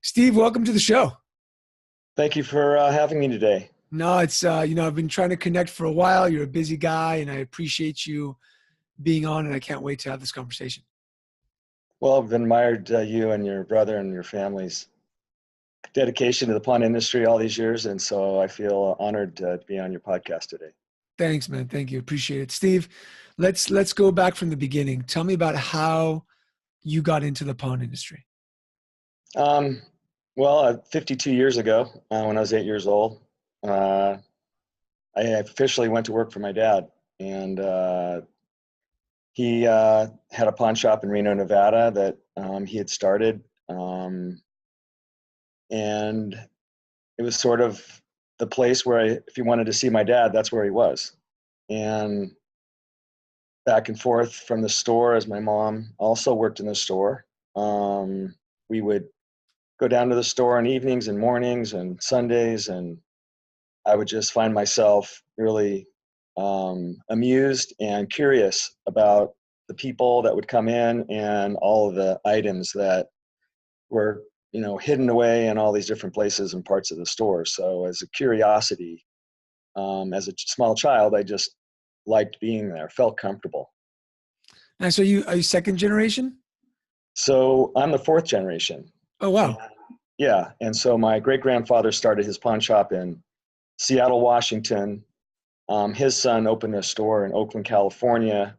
Steve, welcome to the show. Thank you for having me today. No, it's, I've been trying to connect for a while. You're a busy guy, and I appreciate you being on, and I can't wait to have this conversation. Well, I've admired you and your brother and your family's dedication to the pawn industry all these years, and so I feel honored to be on your podcast today. Thanks, man. Thank you. Appreciate it. Steve, let's go back from the beginning. Tell me about how you got into the pawn industry. Um, 52 years ago, when I was 8 years old, I officially went to work for my dad, and he had a pawn shop in Reno, Nevada that he had started. And it was sort of the place where if you wanted to see my dad, that's where he was. And back and forth from the store, as my mom also worked in the store, we would go down to the store on evenings and mornings and Sundays, and I would just find myself really amused and curious about the people that would come in and all of the items that were hidden away in all these different places and parts of the store. So as a curiosity, as a small child, I just liked being there, felt comfortable. And so are you second generation? So I'm the fourth generation. Oh, wow. Yeah. And so my great-grandfather started his pawn shop in Seattle, Washington. His son opened a store in Oakland, California.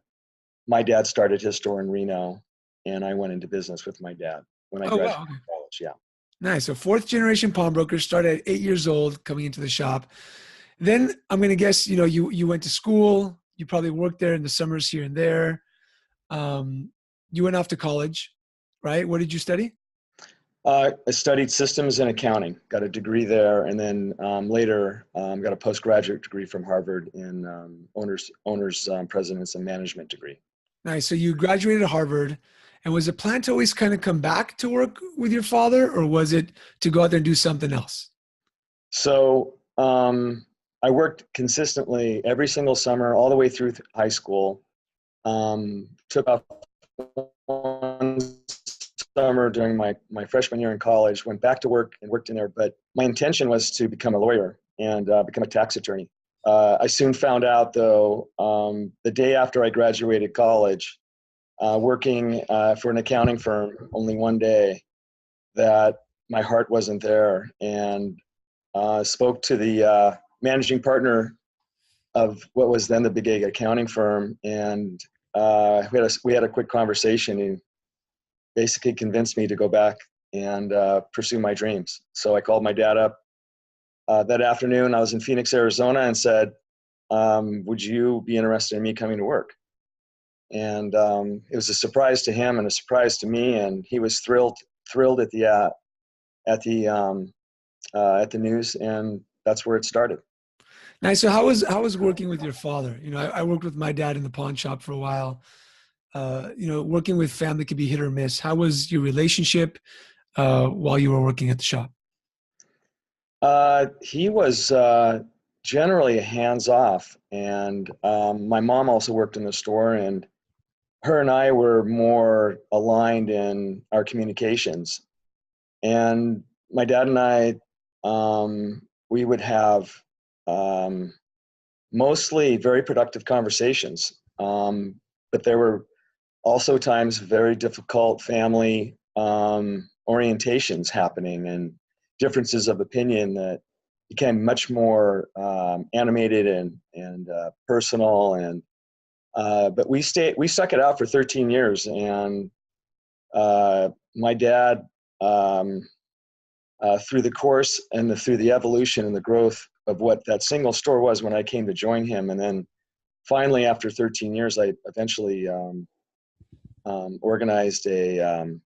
My dad started his store in Reno, and I went into business with my dad when I graduated from college. Yeah. Nice. So fourth generation pawnbroker, started at 8 years old, coming into the shop. Then I'm going to guess, you went to school. You probably worked there in the summers here and there. You went off to college, right? What did you study? I studied systems and accounting, got a degree there, and then later got a postgraduate degree from Harvard in owners, presidents, and management degree. Nice. So you graduated Harvard, and was the plan to always kind of come back to work with your father, or was it to go out there and do something else? So I worked consistently every single summer, all the way through high school. Took off one summer during my freshman year in college, went back to work and worked in there. But my intention was to become a lawyer and become a tax attorney. I soon found out, though, the day after I graduated college, working for an accounting firm only one day, that my heart wasn't there, and spoke to the managing partner of what was then the Big Egg accounting firm, and we had a quick conversation. He basically convinced me to go back and pursue my dreams. So I called my dad up that afternoon. I was in Phoenix, Arizona, and said, would you be interested in me coming to work? And it was a surprise to him and a surprise to me, and he was thrilled at the news, and that's where it started. Nice. So how was working with your father? I worked with my dad in the pawn shop for a while. Working with family could be hit or miss. How was your relationship while you were working at the shop? He was generally hands off, and my mom also worked in the store, and her and I were more aligned in our communications. And my dad and I, we would have mostly very productive conversations, but there were also times very difficult family orientations happening and differences of opinion that became much more animated and personal. And but we stuck it out for 13 years, and my dad, through the course and through the evolution and the growth of what that single store was when I came to join him, and then finally after 13 years, I eventually organized a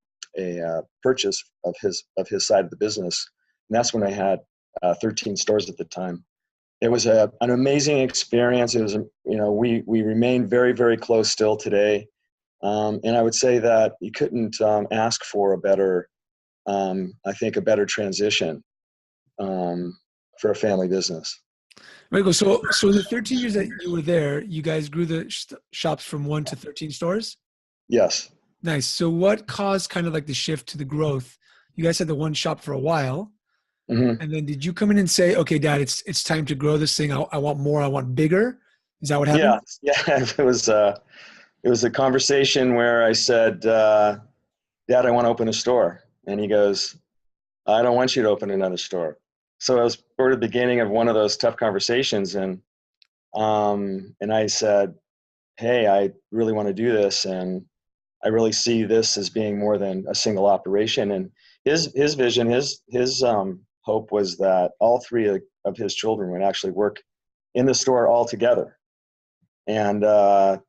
purchase of his side of the business, and that's when I had 13 stores at the time. It was an amazing experience. It was, we remain very, very close still today, and I would say that you couldn't ask for a better, I think, a better transition for a family business. Michael, so in the 13 years that you were there, you guys grew the shops from 1 to 13 stores? Yes. Nice. So what caused kind of like the shift to the growth? you guys had the one shop for a while. Hmm. And then did you come in and say, okay, Dad, it's time to grow this thing. I want more. I want bigger. Is that what happened? Yeah, yeah. It was a conversation where I said, Dad, I want to open a store. And he goes, I don't want you to open another store. So it was sort of the beginning of one of those tough conversations. And I said, hey, I really want to do this. And I really see this as being more than a single operation. And his vision, his hope was that all three of his children would actually work in the store all together. And that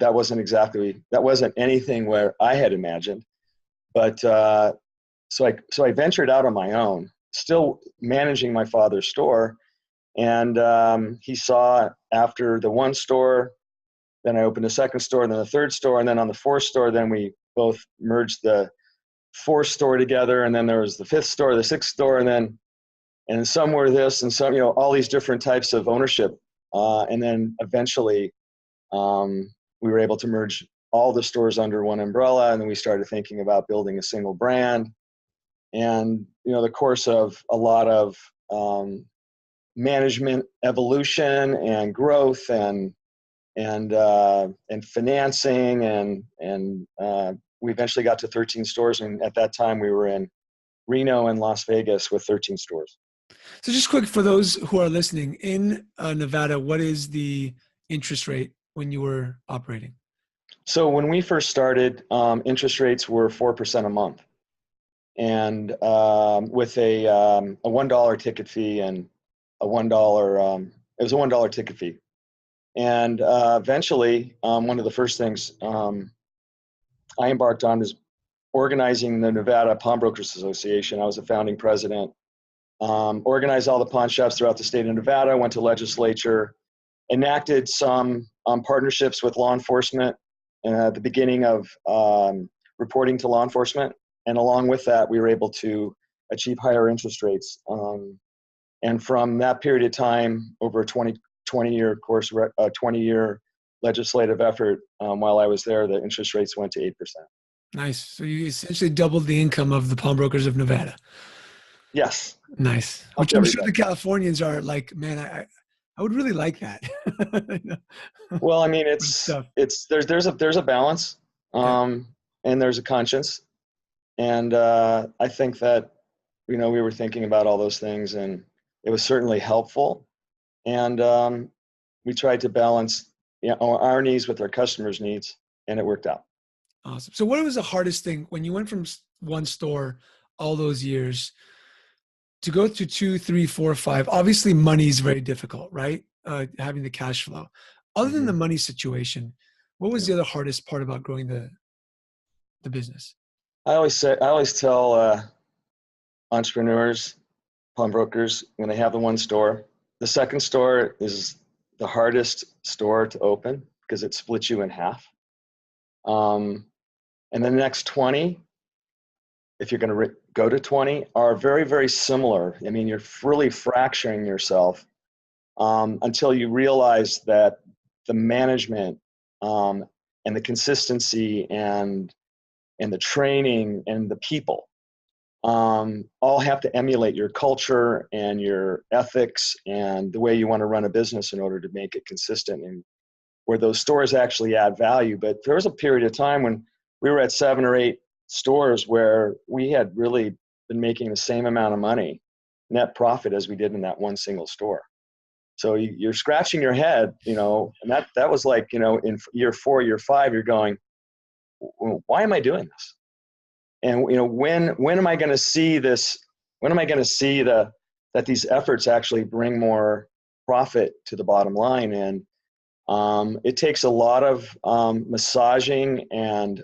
wasn't anything where I had imagined. But so I ventured out on my own, still managing my father's store. And he saw after the one store, then I opened a second store, then the third store, and then on the fourth store, then we both merged the fourth store together, and then there was the fifth store, the sixth store, and some were this, and some, all these different types of ownership, and then eventually we were able to merge all the stores under one umbrella, and then we started thinking about building a single brand, and the course of a lot of management evolution and growth and financing and we eventually got to 13 stores, and at that time we were in Reno and Las Vegas with 13 stores. So just quick for those who are listening, in Nevada, what is the interest rate when you were operating? So when we first started, interest rates were 4% a month, and with a $1 ticket fee and a $1 it was a $1 ticket fee. And eventually, one of the first things I embarked on is organizing the Nevada Pawnbrokers Association. I was a founding president. Organized all the pawn shops throughout the state of Nevada, went to legislature, enacted some partnerships with law enforcement at the beginning of reporting to law enforcement. And along with that, we were able to achieve higher interest rates. And from that period of time, over a 20-year course, a 20-year legislative effort, while I was there, the interest rates went to 8%. Nice. So you essentially doubled the income of the pawnbrokers of Nevada. Yes. Nice. Which I'm sure the Californians are like, man, I would really like that. Well, I mean, Stuff. there's a balance, and there's a conscience, and I think that we were thinking about all those things, and it was certainly helpful, and we tried to balance our needs with our customers' needs, and it worked out. Awesome. So what was the hardest thing when you went from one store all those years to go to 2, 3, 4, 5? Obviously, money is very difficult, right? Having the cash flow. Other than the money situation, what was the other hardest part about growing the business? I always tell entrepreneurs, pawnbrokers, when they have the one store, the second store is the hardest store to open because it splits you in half. And the next 20, if you're going to go to 20, are very, very similar. I mean, you're really fracturing yourself until you realize that the management and the consistency and the training and the people all have to emulate your culture and your ethics and the way you want to run a business in order to make it consistent and where those stores actually add value. But there was a period of time when we were at 7 or 8 stores where we had really been making the same amount of money, net profit, as we did in that one single store. So you're scratching your head, and that was like, in year 4, year 5, you're going, why am I doing this? And, when am I going to see this? When am I going to see that these efforts actually bring more profit to the bottom line? And it takes a lot of massaging and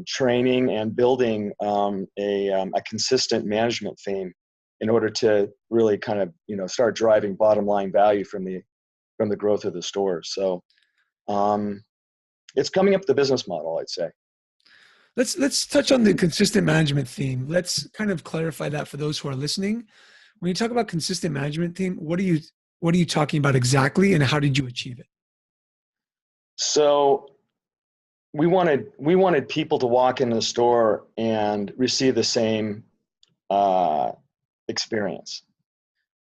training and building a consistent management theme in order to really kind of start driving bottom line value from the growth of the stores. So it's coming up with the business model, I'd say. Let's touch on the consistent management theme. Let's kind of clarify that for those who are listening. When you talk about consistent management theme, what are you talking about exactly, and how did you achieve it? So we wanted people to walk into the store and receive the same experience.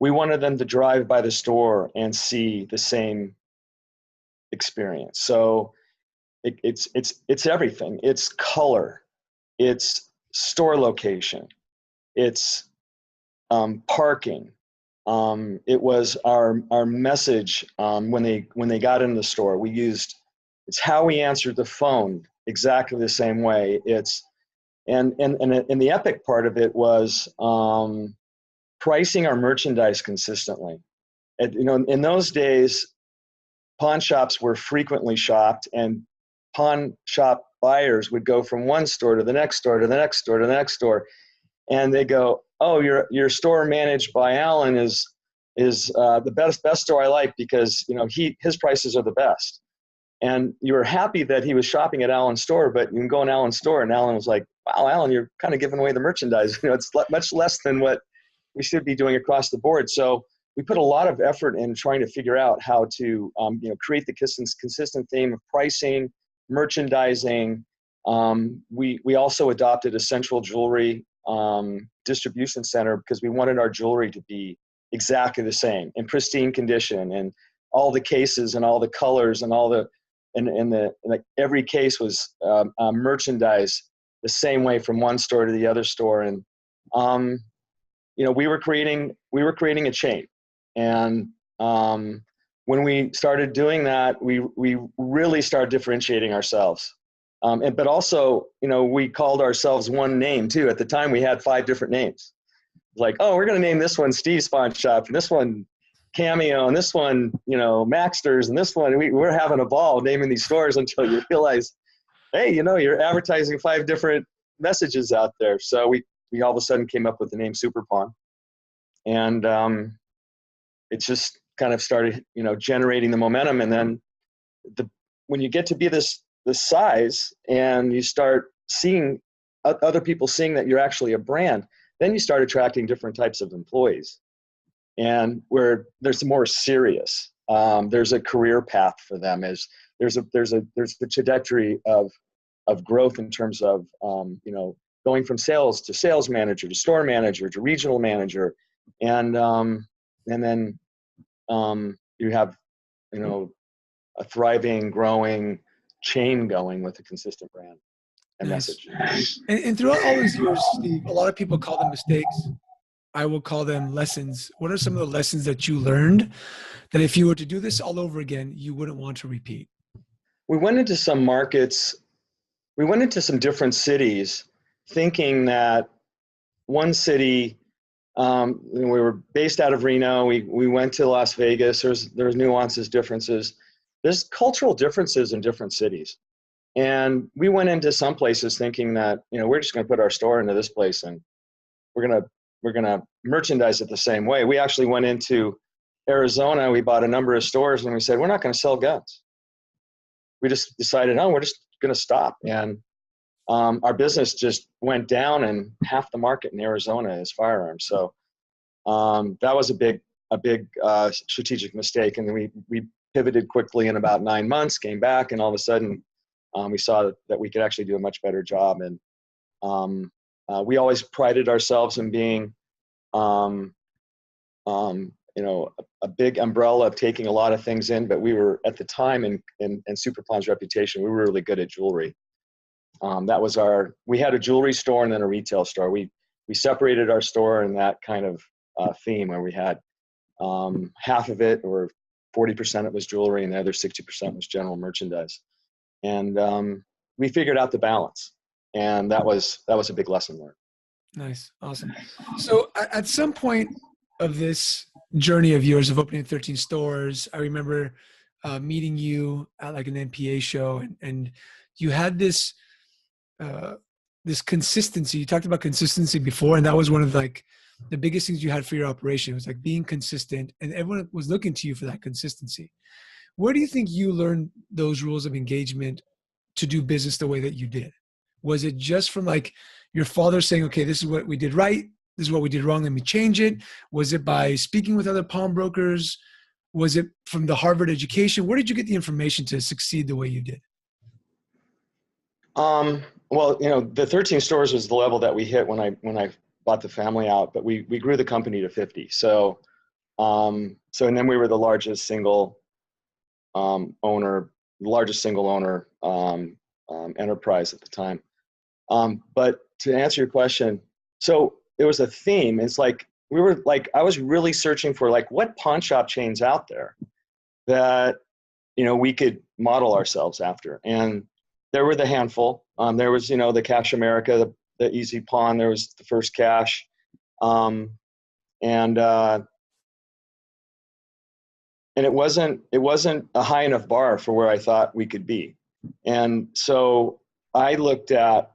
We wanted them to drive by the store and see the same experience. So it's everything. It's color, it's store location, it's parking. It was our message when they got in the store. It's how we answered the phone exactly the same way. And the epic part of it was pricing our merchandise consistently. And, in those days, pawn shops were frequently shopped, and pawn shop buyers would go from one store to the next store to the next store to the next store, and they go, "Oh, your store managed by Alan is the best store I like because his prices are the best." And you were happy that he was shopping at Alan's store, but you can go in Alan's store, and Alan was like, "Wow, Alan, you're kind of giving away the merchandise. It's much less than what we should be doing across the board." So we put a lot of effort in trying to figure out how to create the consistent theme of pricing, merchandising. We also adopted a central jewelry distribution center because we wanted our jewelry to be exactly the same, in pristine condition, and all the cases and all the colors and all the every case was merchandised the same way from one store to the other store. And we were creating a chain. And when we started doing that, we really started differentiating ourselves. But also, we called ourselves one name too. At the time, we had 5 different names. Like, oh, we're going to name this one Steve's Pawn Shop, and this one Cameo, and this one, Maxter's, and this one. We're having a ball naming these stores until you realize, hey, you're advertising 5 different messages out there. So we all of a sudden came up with the name Super Pawn, and it just kind of started, generating the momentum. And then when you get to be this size and you start seeing other people seeing that you're actually a brand, then you start attracting different types of employees, and where there's more serious. There's a career path for them. There's the trajectory of growth in terms of going from sales to sales manager to store manager to regional manager, and then you have a thriving, growing chain going with a consistent brand and Nice. message. And throughout all these years, Steve, a lot of people call them mistakes. I will call them lessons. What are some of the lessons that you learned that if you were to do this all over again, you wouldn't want to repeat? We went into some markets. We went into some different cities thinking that one city, we were based out of Reno. We went to Las Vegas. There's nuances, differences. There's cultural differences in different cities. And we went into some places thinking that, we're just going to put our store into this place and we're going to merchandise it the same way. We actually went into Arizona. We bought a number of stores and we said, we're not going to sell guns. We just decided, we're just going to stop. And our business just went down, and half the market in Arizona is firearms. So that was a big strategic mistake. And then we pivoted quickly in about 9 months, came back, and all of a sudden we saw that we could actually do a much better job. And we always prided ourselves in being, a big umbrella of taking a lot of things in. But we were, at the time, in Super Pawn's reputation, we were really good at jewelry. We had a jewelry store and then a retail store. We separated our store in that kind of theme, where we had half of it, or 40% it was jewelry, and the other 60% was general merchandise. And we figured out the balance, and that was a big lesson learned. Nice. Awesome. So at some point of this journey of yours of opening 13 stores, I remember meeting you at like an NPA show, and you had this consistency. You talked about consistency before, and that was one of like the biggest things you had for your operation. It was like being consistent, and everyone was looking to you for that consistency. Where do you think you learned those rules of engagement to do business the way that you did? Was it just from like your father saying, okay, this is what we did right, this is what we did wrong, let me change it? Was it by speaking with other pawnbrokers? Was it from the Harvard education? Where did you get the information to succeed the way you did? Well, the 13 stores was the level that we hit when I bought the family out, but we grew the company to 50. So, and then we were the largest single owner, enterprise at the time. But to answer your question, so it was a theme. It's like I was really searching for like what pawn shop chains out there that we could model ourselves after, and there were the handful. There was the Cash America, the Easy Pawn. There was the First Cash, and it wasn't a high enough bar for where I thought we could be, and so I looked at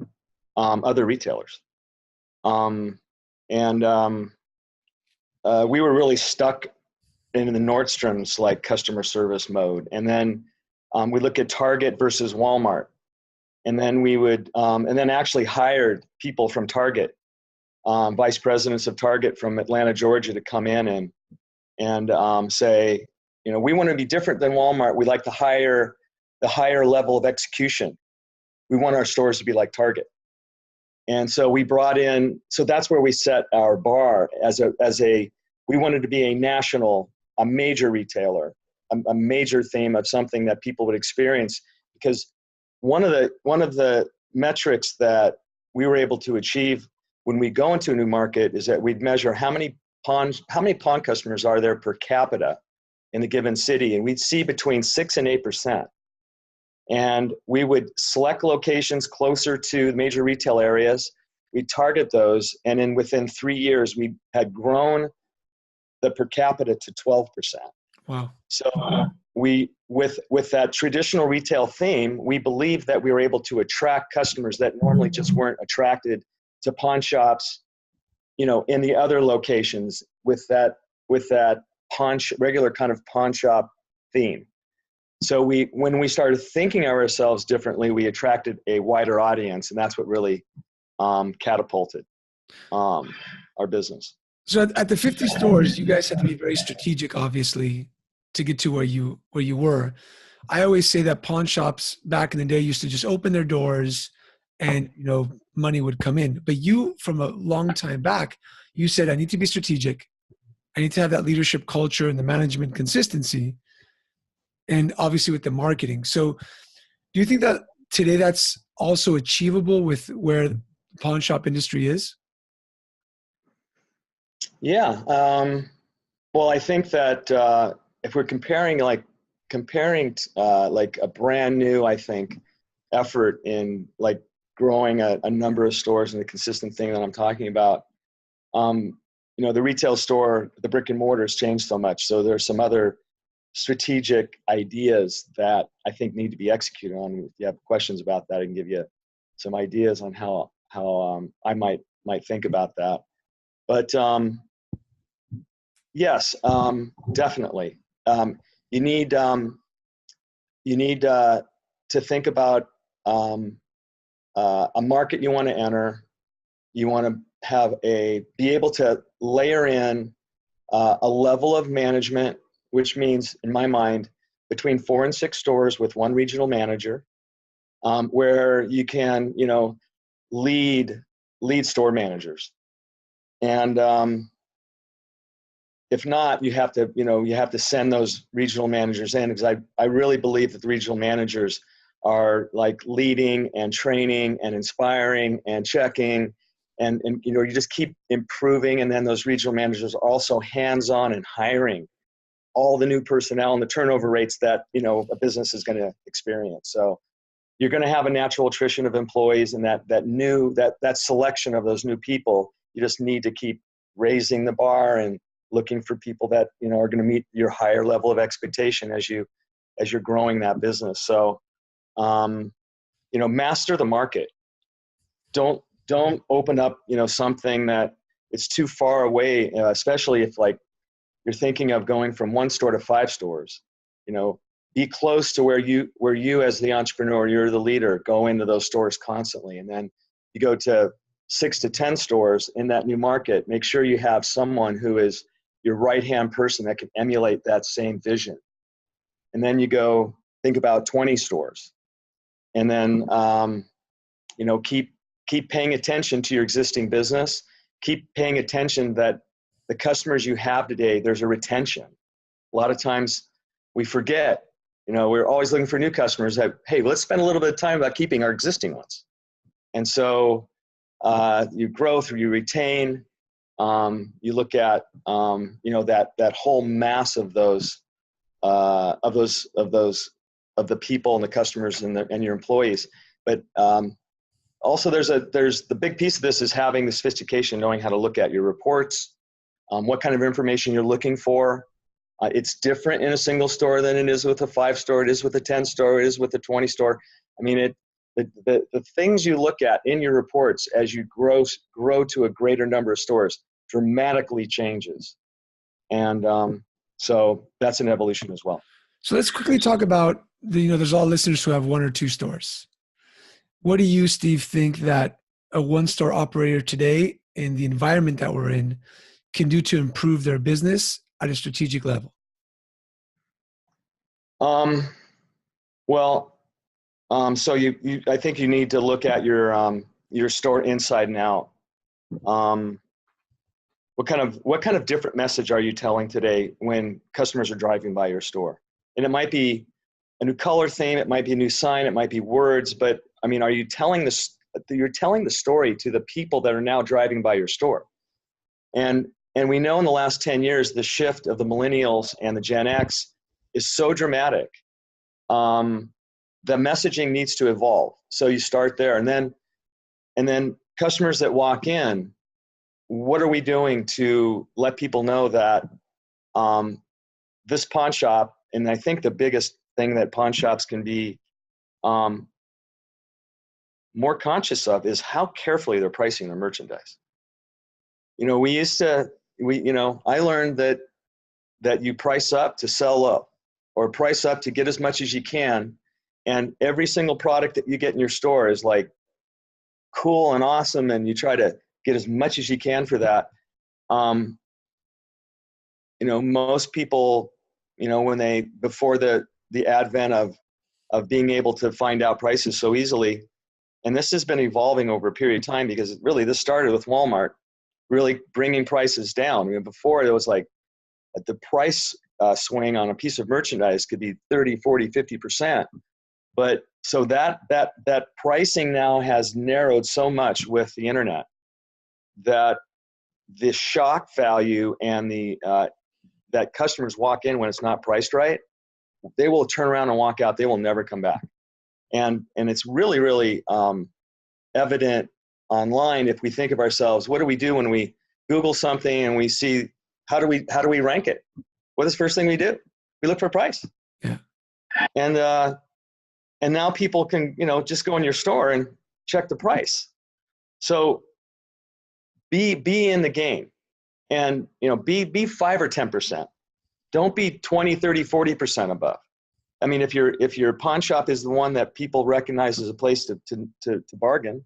other retailers, and we were really stuck in the Nordstrom's like customer service mode, and then we look at Target versus Walmart, and then we would and then actually hired people from Target, vice presidents of Target from Atlanta, Georgia, to come in and say, we want to be different than Walmart. We like the higher level of execution. We want our stores to be like Target. And so we brought in, so that's where we set our bar we wanted to be a major retailer, a major theme of something that people would experience, because one of the metrics that we were able to achieve when we go into a new market is that we'd measure how many pawn customers are there per capita in a given city, and we'd see between 6 and 8%. And we would select locations closer to major retail areas. We'd target those, and then within 3 years, we had grown the per capita to 12%. Wow. So we, with that traditional retail theme, we believed that we were able to attract customers that normally just weren't attracted to pawn shops, in the other locations with that regular kind of pawn shop theme. So when we started thinking of ourselves differently, we attracted a wider audience, and that's what really catapulted our business. So at the 50 stores, you guys had to be very strategic, obviously, to get to where you were. I always say that pawn shops back in the day used to just open their doors and, money would come in. But you, from a long time back, you said, I need to be strategic. I need to have that leadership culture and the management consistency, and obviously with the marketing. So do you think that today that's also achievable with where the pawn shop industry is? Yeah. Well, I think that if we're comparing like a brand new, I think, effort in like growing a number of stores and the consistent thing that I'm talking about, the retail store, the brick and mortar has changed so much. So there's some other strategic ideas that I think need to be executed on. If you have questions about that, I can give you some ideas on how I might think about that. But yes, definitely. You need to think about a market you want to enter. You want to be able to layer in a level of management, which means, in my mind, between 4 and 6 stores with one regional manager, where you can, lead store managers. And if not, you have to send those regional managers in, because I really believe that the regional managers are like leading and training and inspiring and checking, and you just keep improving. And then those regional managers are also hands-on and hiring all the new personnel and the turnover rates that a business is going to experience. So you're going to have a natural attrition of employees, and that selection of those new people, you just need to keep raising the bar and looking for people that are going to meet your higher level of expectation as you're growing that business. So master the market. Don't open up something that it's too far away, especially if like you're thinking of going from 1 store to 5 stores. Be close to where you as the entrepreneur, you're the leader, go into those stores constantly. And then you go to 6 to 10 stores in that new market. Make sure you have someone who is your right-hand person that can emulate that same vision. And then you go think about 20 stores. And then keep paying attention to your existing business. Keep paying attention that the customers you have today, there's a retention. A lot of times we forget, we're always looking for new customers that, hey, let's spend a little bit of time about keeping our existing ones. And so you grow through, you retain, you look at, that whole mass of the people and the customers and your employees. But also there's the big piece of this is having the sophistication, knowing how to look at your reports, what kind of information you're looking for. It's different in a single store than it is with a 5 store. It is with a 10 store. It is with a 20 store. I mean, the things you look at in your reports as you grow to a greater number of stores dramatically changes. And so that's an evolution as well. So let's quickly talk about there's all listeners who have 1 or 2 stores. What do you, Steve, think that a 1-store operator today in the environment that we're in can do to improve their business at a strategic level? So I think you need to look at your store inside and out. What kind of different message are you telling today when customers are driving by your store? And it might be a new color theme, it might be a new sign, it might be words, but I mean, are you telling you're telling the story to the people that are now driving by your store? And we know in the last 10 years, the shift of the millennials and the Gen X is so dramatic. The messaging needs to evolve. So you start there, and then customers that walk in, what are we doing to let people know that this pawn shop, and I think the biggest thing that pawn shops can be more conscious of is how carefully they're pricing their merchandise. I learned that you price up to sell low, or price up to get as much as you can. And every single product that you get in your store is like cool and awesome, and you try to get as much as you can for that. Most people, before the advent of being able to find out prices so easily, and this has been evolving over a period of time, because really this started with Walmart really bringing prices down. Before it was like the price swing on a piece of merchandise could be 30, 40, 50%. But so that pricing now has narrowed so much with the internet that the shock value and that customers walk in when it's not priced right, they will turn around and walk out. They will never come back. And it's really, really evident online. If we think of ourselves, what do we do when we Google something and we see, how do we rank it? What is the first thing we do? We look for price. Yeah. And now people can, just go in your store and check the price. So be in the game, and, be 5 or 10%. Don't be 20, 30, 40% above. I mean, if your pawn shop is the one that people recognize as a place to bargain,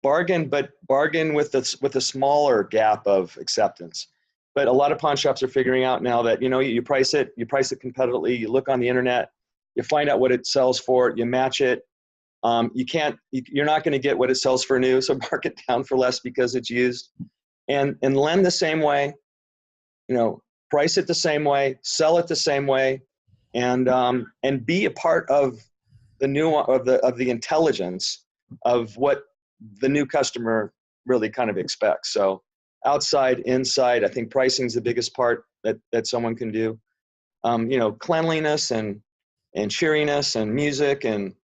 bargain, but bargain with a smaller gap of acceptance. But a lot of pawn shops are figuring out now that, you price it competitively, you look on the internet, you find out what it sells for, you match it. You're not going to get what it sells for new, so mark it down for less because it's used, and lend the same way, price it the same way, sell it the same way, and be a part of the intelligence of what the new customer really kind of expects. So outside, inside, I think pricing is the biggest part that someone can do. Cleanliness and cheeriness and music and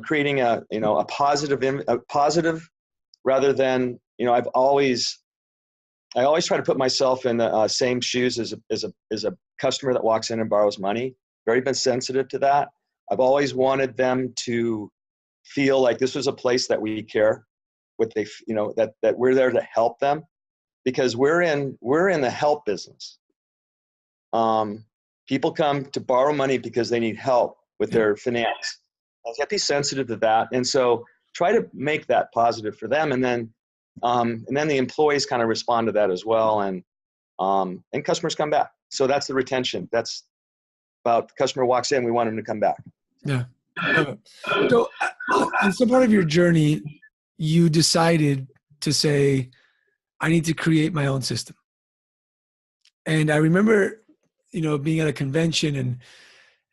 creating a positive rather than, I always try to put myself in the same shoes as a customer that walks in and borrows money. Very been sensitive to that. I've always wanted them to feel like this was a place that we care, that we're there to help them, because we're in the help business. People come to borrow money because they need help with their finance. You have to be sensitive to that, and so try to make that positive for them, and then the employees kind of respond to that as well, and customers come back. So that's the retention. That's about the customer walks in, we want them to come back. Yeah, Love it. So, on some part of your journey, you decided to say, I need to create my own system. And I remember, being at a convention and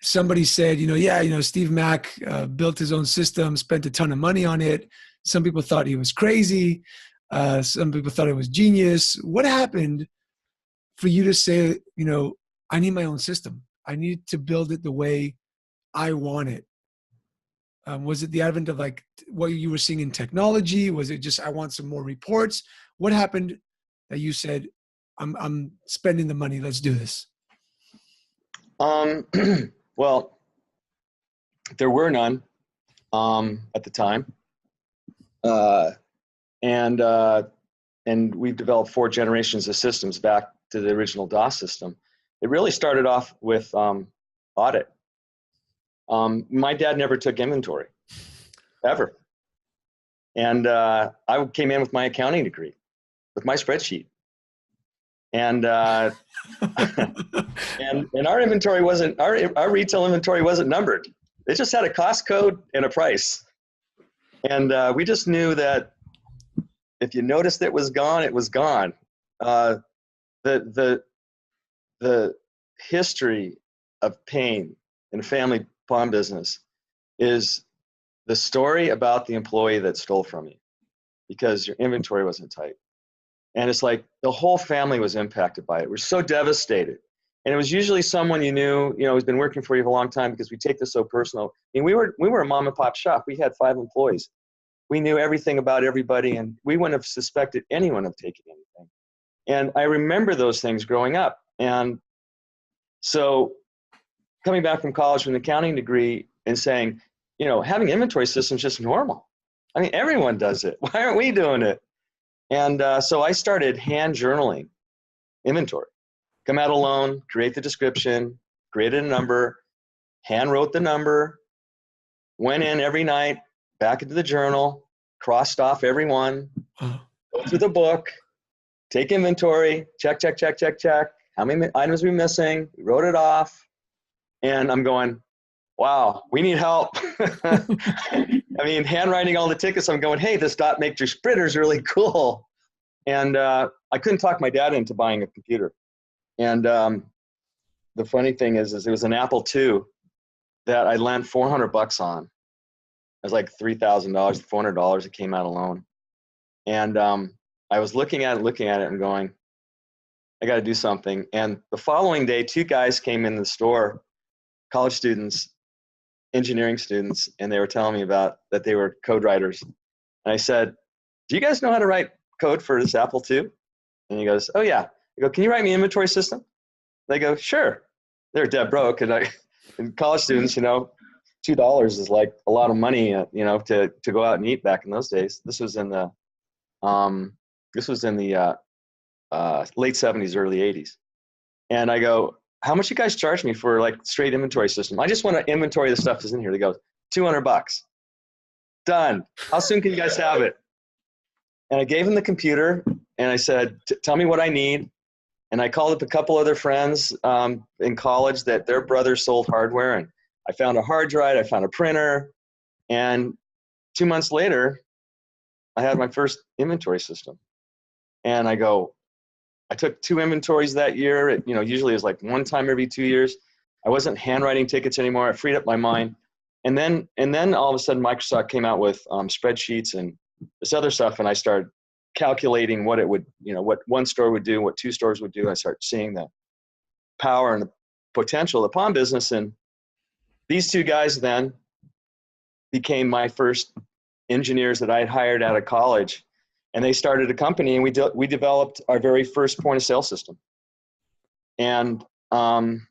somebody said, yeah, Steve Mack built his own system, spent a ton of money on it. Some people thought he was crazy. Some people thought it was genius. What happened for you to say, I need my own system? I need to build it the way I want it. Was it the advent of like what you were seeing in technology? Was it just, I want some more reports? What happened that you said, I'm spending the money, let's do this? Um, well, there were none at the time, and we've developed 4 generations of systems back to the original DOS system. It really started off with audit. My dad never took inventory, ever. And I came in with my accounting degree, with my spreadsheet. And and our inventory wasn't, our retail inventory wasn't numbered. It just had a cost code and a price. And we just knew that if you noticed it was gone, it was gone. The history of pain in a family pawn business is the story about the employee that stole from you because your inventory wasn't tight. And it's like the whole family was impacted by it. We're so devastated. And it was usually someone you knew, who's been working for you for a long time, because we take this so personal. I mean, we were a mom and pop shop. We had 5 employees. We knew everything about everybody, and we wouldn't have suspected anyone of taking anything. And I remember those things growing up. And so coming back from college with an accounting degree and saying, having inventory systems is just normal. I mean, everyone does it. Why aren't we doing it? And so I started hand journaling inventory. Come out alone, create the description, created a number, hand wrote the number, went in every night, back into the journal, crossed off every one, go through the book, take inventory, check. How many items are we missing? We wrote it off. And I'm going, wow, we need help. I mean, handwriting all the tickets, I'm going, hey, this dot matrix printer is really cool. And I couldn't talk my dad into buying a computer. And the funny thing is it was an Apple II that I lent $400 on. It was like $3,000, $400. It came out alone. And I was looking at it and going, I got to do something. And the following day, 2 guys came in the store, college students, engineering students, and they were telling me about that they were code writers. And I said, do you guys know how to write code for this Apple II? And he goes, oh yeah. I go, can you write me an inventory system? They go, sure. They're dead broke. And college students, $2 is like a lot of money, to go out and eat back in those days. This was in the late 70s, early 80s. And I go, how much you guys charge me for like straight inventory system? I just want to inventory the stuff that's in here. They go, $200. Done. How soon can you guys have it? And I gave him the computer and I said, tell me what I need. And I called up a couple other friends in college that their brothers sold hardware. And I found a hard drive, I found a printer. And 2 months later, I had my first inventory system. And I took 2 inventories that year. Usually it was like 1 time every 2 years. I wasn't handwriting tickets anymore. I freed up my mind. And then all of a sudden Microsoft came out with spreadsheets and this other stuff. And I started calculating what it would, what one store would do, what 2 stores would do. I started seeing the power and the potential of the pawn business. And these 2 guys then became my first engineers that I had hired out of college. And they started a company, and we developed our very first point of sale system. And IBM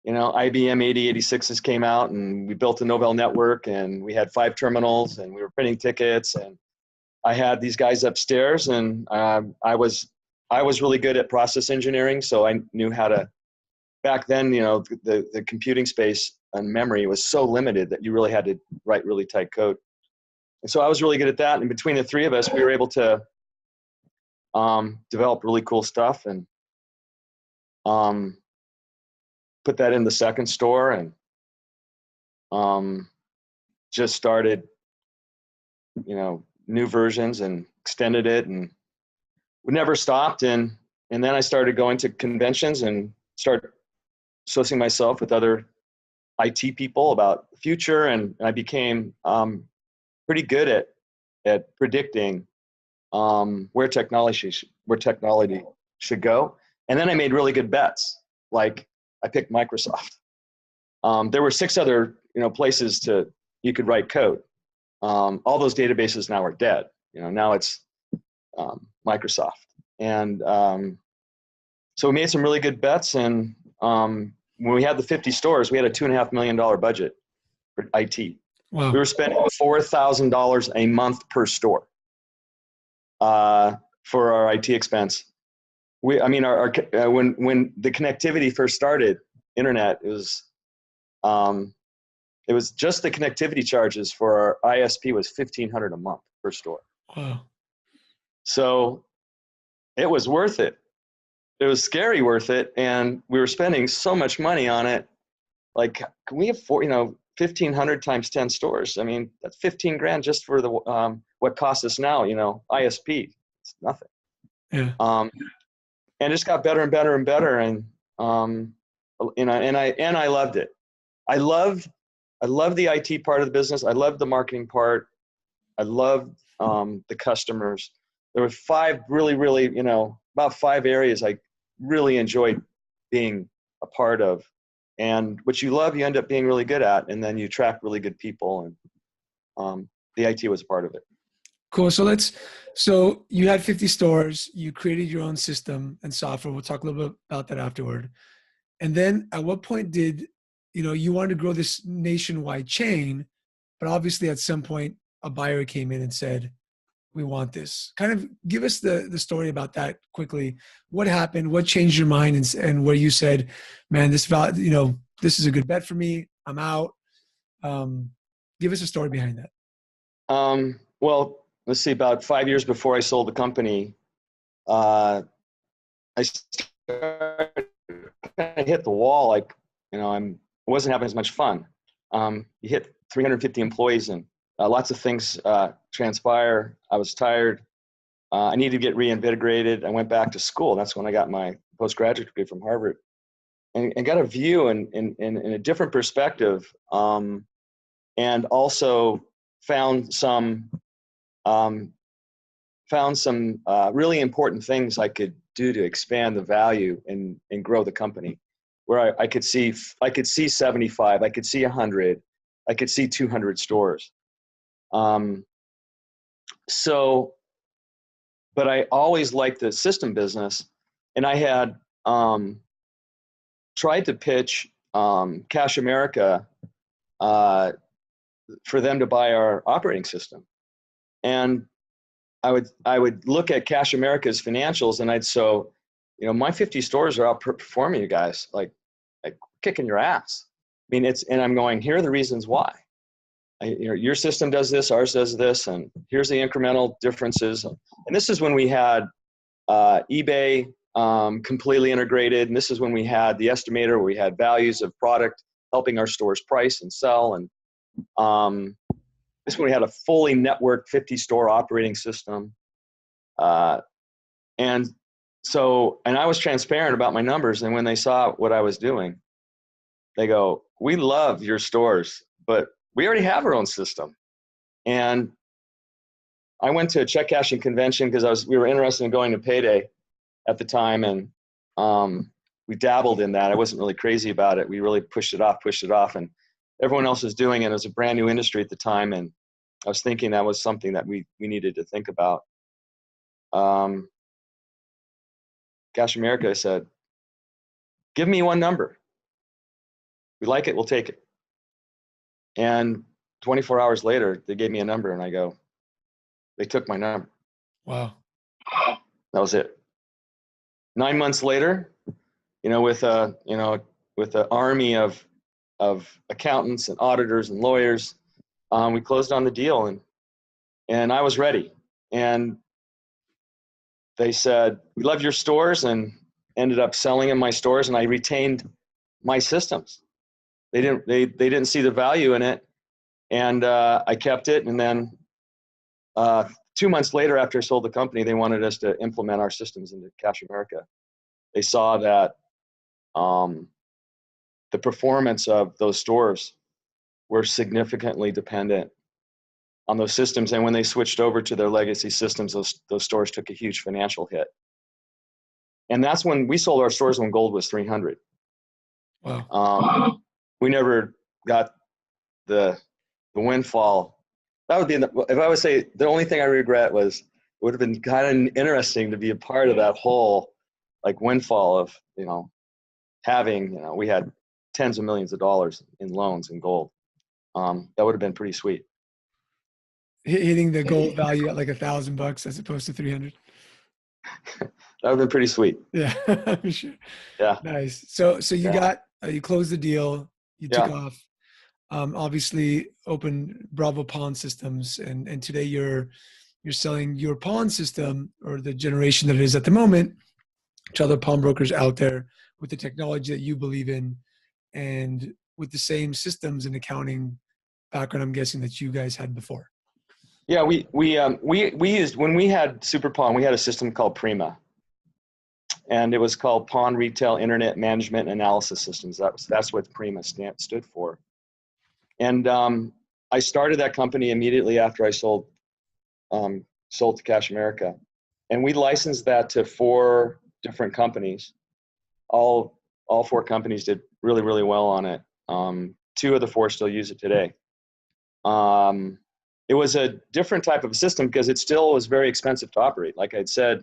8086s came out, and we built a Novell network, and we had 5 terminals, and we were printing tickets. And I had these guys upstairs, and I was really good at process engineering, so I knew how to. Back then, the computing space and memory was so limited that you really had to write really tight code. And so I was really good at that. And between the 3 of us, we were able to develop really cool stuff and put that in the second store. And just started, new versions and extended it, and we never stopped. And then I started going to conventions and started associating myself with other IT people about the future. And I became pretty good at predicting where technology should go. And then I made really good bets. Like I picked Microsoft. There were 6 other places you could write code. All those databases now are dead. Now it's Microsoft. And so we made some really good bets. And when we had the 50 stores, we had a $2.5 million budget for IT. Wow. We were spending $4,000 a month per store for our IT expense. When the connectivity first started, internet, it was just the connectivity charges for our ISP was $1,500 a month per store. Wow. So it was worth it. It was scary worth it. And we were spending so much money on it. Like, can we have 1,500 times 10 stores? I mean, that's 15 grand just for the, what costs us now, ISP. It's nothing. Yeah. And it just got better and better and better. And, I loved it. I loved the IT part of the business. I loved the marketing part. I loved the customers. There were 5 really, really, about 5 areas I really enjoyed being a part of. And what you love, you end up being really good at, and then you attract really good people. And the IT was a part of it. Cool. So you had 50 stores, you created your own system and software. We'll talk a little bit about that afterward. And then at what point did, you wanted to grow this nationwide chain, but obviously at some point a buyer came in and said, we want this. Kind of give us the story about that quickly. What happened? What changed your mind? And where you said, man, this is a good bet for me. I'm out. Give us a story behind that. Well, let's see, about 5 years before I sold the company, I started kind of hit the wall. Like, it wasn't having as much fun. You hit 350 employees and lots of things transpire. I was tired. I needed to get reinvigorated. I went back to school. That's when I got my postgraduate degree from Harvard, and got a view in a different perspective, and also found some really important things I could do to expand the value and grow the company. Where I could see 75, I could see 100, I could see 200 stores. But I always liked the system business, and I had tried to pitch Cash America for them to buy our operating system. And I would look at Cash America's financials, and my 50 stores are outperforming you guys, like kicking your ass. I mean, and I'm going, here are the reasons why. Your system does this, ours does this, and here's the incremental differences. And this is when we had eBay completely integrated, and this is when we had the estimator, where we had values of product helping our stores price and sell. And this is when we had a fully networked 50-store operating system. And I was transparent about my numbers, and when they saw what I was doing, they go, we love your stores, but we already have our own system. And I went to a check cashing convention because we were interested in going to Payday at the time, and we dabbled in that. I wasn't really crazy about it. We really pushed it off, and everyone else was doing it. It was a brand new industry at the time, and I was thinking that was something that we needed to think about. Cash America said, give me one number. We like it, we'll take it. And 24 hours later, they gave me a number, and they took my number. Wow. That was it. 9 months later, with an army of accountants and auditors and lawyers, we closed on the deal, and I was ready. And they said, we love your stores, and ended up selling in my stores, and I retained my systems. They didn't see the value in it, and I kept it. And then 2 months later, after I sold the company, they wanted us to implement our systems into Cash America. They saw that the performance of those stores were significantly dependent on those systems. And when they switched over to their legacy systems, those stores took a huge financial hit. And that's when we sold our stores when gold was 300. Wow. We never got the windfall. That would be, if I would say, the only thing I regret was, it would have been kind of interesting to be a part of that whole like windfall of, having, we had tens of millions of dollars in loans in gold. That would have been pretty sweet. Hitting the gold value at like $1,000 as opposed to 300. That would have been pretty sweet. Yeah, for sure. Yeah. Nice. So you got, you closed the deal, you took off, obviously opened Bravo Pawn Systems, and today you're selling your pawn system, or the generation that it is at the moment, to other pawnbrokers out there with the technology that you believe in, and with the same systems and accounting background, I'm guessing, that you guys had before. Yeah, we used, when we had Super Pawn, we had a system called Prima, and it was called Pawn Retail Internet Management and Analysis Systems. That's what Prima stood for. And I started that company immediately after I sold to Cash America, and we licensed that to 4 different companies. All 4 companies did really, really well on it. 2 of the 4 still use it today. It was a different type of system because it still was very expensive to operate. Like I'd said,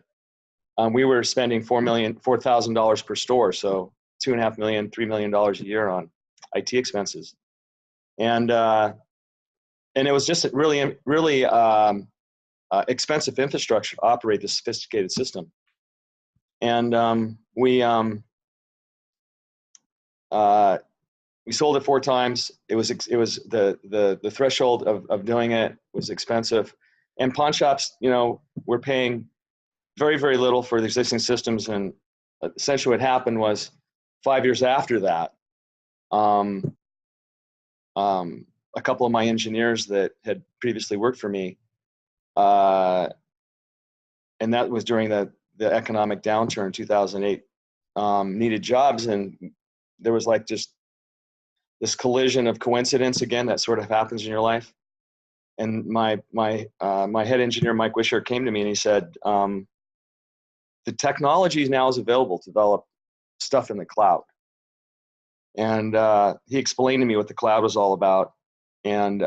we were spending $4,000 per store, so $2.5 million, $3 million a year on IT expenses, and it was just a really, really expensive infrastructure to operate this sophisticated system. And we sold it 4 times. It was the threshold of doing it was expensive, and pawn shops, were paying very, very little for the existing systems. And essentially what happened was 5 years after that, a couple of my engineers that had previously worked for me, and that was during the economic downturn, 2008, needed jobs, and there was like just this collision of coincidence again that sort of happens in your life. And my head engineer, Mike Wisher, came to me and he said, the technology now is available to develop stuff in the cloud. And he explained to me what the cloud was all about. And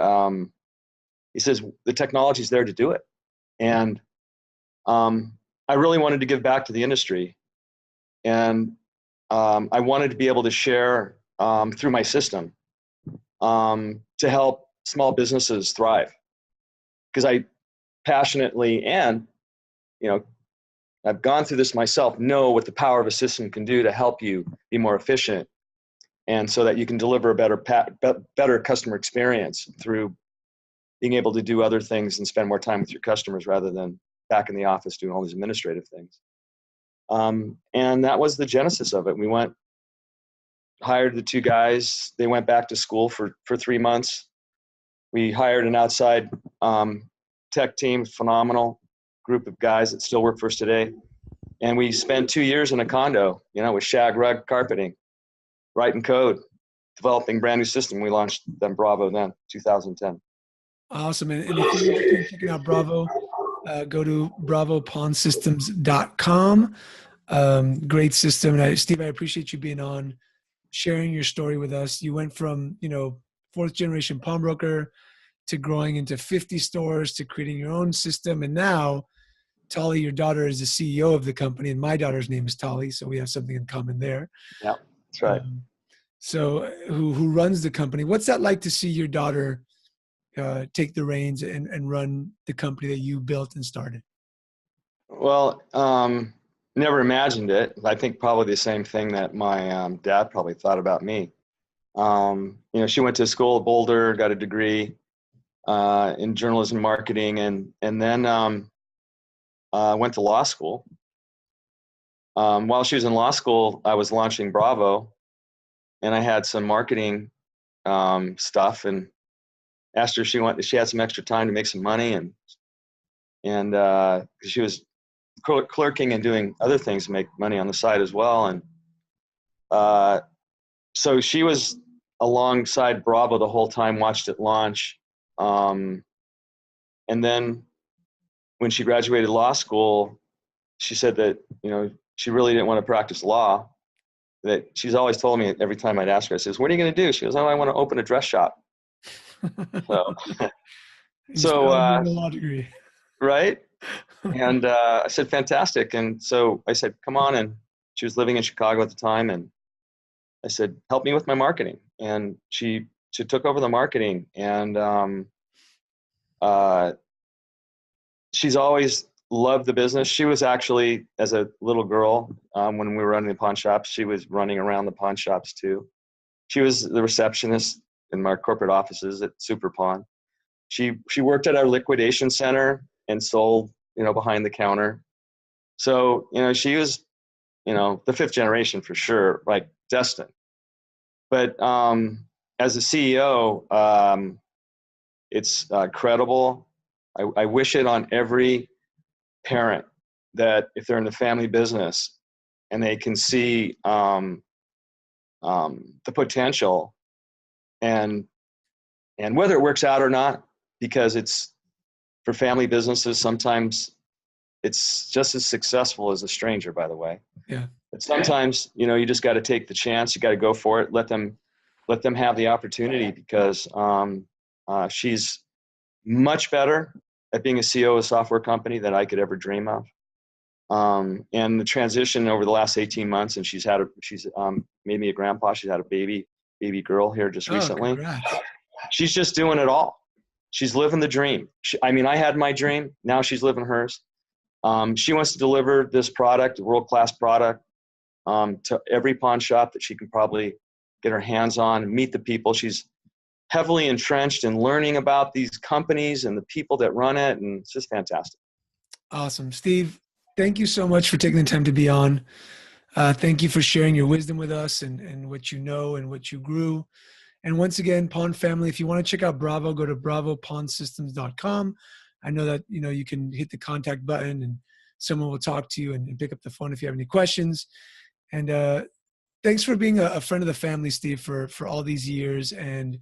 he says, the technology is there to do it. And I really wanted to give back to the industry. And I wanted to be able to share through my system to help small businesses thrive. Because I passionately, and I've gone through this myself, know what the power of a system can do to help you be more efficient, and so that you can deliver a better customer experience through being able to do other things and spend more time with your customers rather than back in the office doing all these administrative things. And that was the genesis of it. We hired the 2 guys. They went back to school for 3 months. We hired an outside tech team, phenomenal group of guys that still work for us today. And we spent 2 years in a condo, with shag rug carpeting, writing code, developing brand new system. We launched them Bravo then, 2010. Awesome. And if you're interested in checking out Bravo, go to bravopawnsystems.com. Great system. And Steve, I appreciate you being on, sharing your story with us. You went from, 4th generation pawnbroker to growing into 50 stores to creating your own system. And now Tali, your daughter, is the CEO of the company, and my daughter's name is Tali. So we have something in common there. Yeah, that's right. So who runs the company? What's that like to see your daughter take the reins and run the company that you built and started? Well, never imagined it. I think probably the same thing that my dad probably thought about me. She went to school at Boulder, got a degree in journalism marketing, and then went to law school. While she was in law school, I was launching Bravo, and I had some marketing stuff, and asked her if she had some extra time to make some money, and she was clerking and doing other things to make money on the side as well. And so she was alongside Bravo the whole time, watched it launch. And then when she graduated law school, she said that, she really didn't want to practice law. That she's always told me every time I'd ask her, I says, "What are you going to do?" She goes, "Oh, I want to open a dress shop." So, so a law degree. right. And I said, "Fantastic." And so I said, "Come on." And she was living in Chicago at the time. And I said, "Help me with my marketing." And she took over the marketing. And she's always loved the business. She was actually, as a little girl, when we were running the pawn shops, she was running around the pawn shops too. She was the receptionist in our corporate offices at Super Pawn. She worked at our liquidation center and sold, behind the counter. So, she was, the fifth generation for sure, like destined. But as a CEO, it's credible. I wish it on every parent that if they're in the family business and they can see the potential and whether it works out or not, because it's for family businesses, sometimes it's just as successful as a stranger, by the way. Yeah. But sometimes, you just got to take the chance. You got to go for it. Let them have the opportunity, because she's much better at being a CEO of a software company than I could ever dream of. And the transition over the last 18 months, and she's made me a grandpa. She's had a baby girl here just recently. Congrats. She's just doing it all. She's living the dream. I had my dream. Now she's living hers. She wants to deliver this product, a world-class product, to every pawn shop that she can probably get her hands on, meet the people. She's heavily entrenched in learning about these companies and the people that run it, and it's just fantastic. Awesome. Steve, thank you so much for taking the time to be on. Thank you for sharing your wisdom with us and what you know and what you grew. And once again, Pawn Family, if you want to check out Bravo, go to bravopawnsystems.com. I know that, you can hit the contact button and someone will talk to you and pick up the phone if you have any questions. And thanks for being a friend of the family, Steve, for all these years. And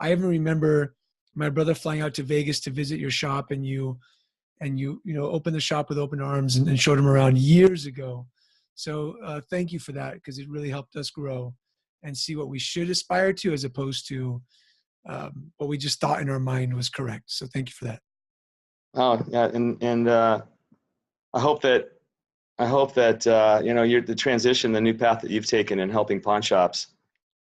I even remember my brother flying out to Vegas to visit your shop, and you opened the shop with open arms and showed him around years ago. So thank you for that, because it really helped us grow and see what we should aspire to, as opposed to what we just thought in our mind was correct. So thank you for that. Oh yeah, and I hope that you're the transition, the new path that you've taken in helping pawn shops.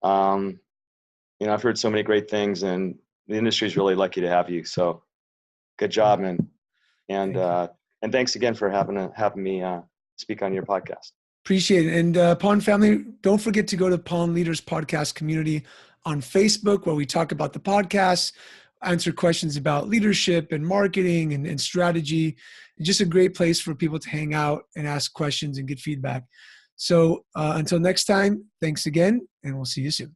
I've heard so many great things, and the industry is really lucky to have you. So good job, man. And thanks again for having me speak on your podcast. Appreciate it. And Pawn Family, don't forget to go to Pawn Leaders Podcast Community on Facebook, where we talk about the podcast, answer questions about leadership and marketing and strategy. It's just a great place for people to hang out and ask questions and get feedback. So until next time, thanks again, and we'll see you soon.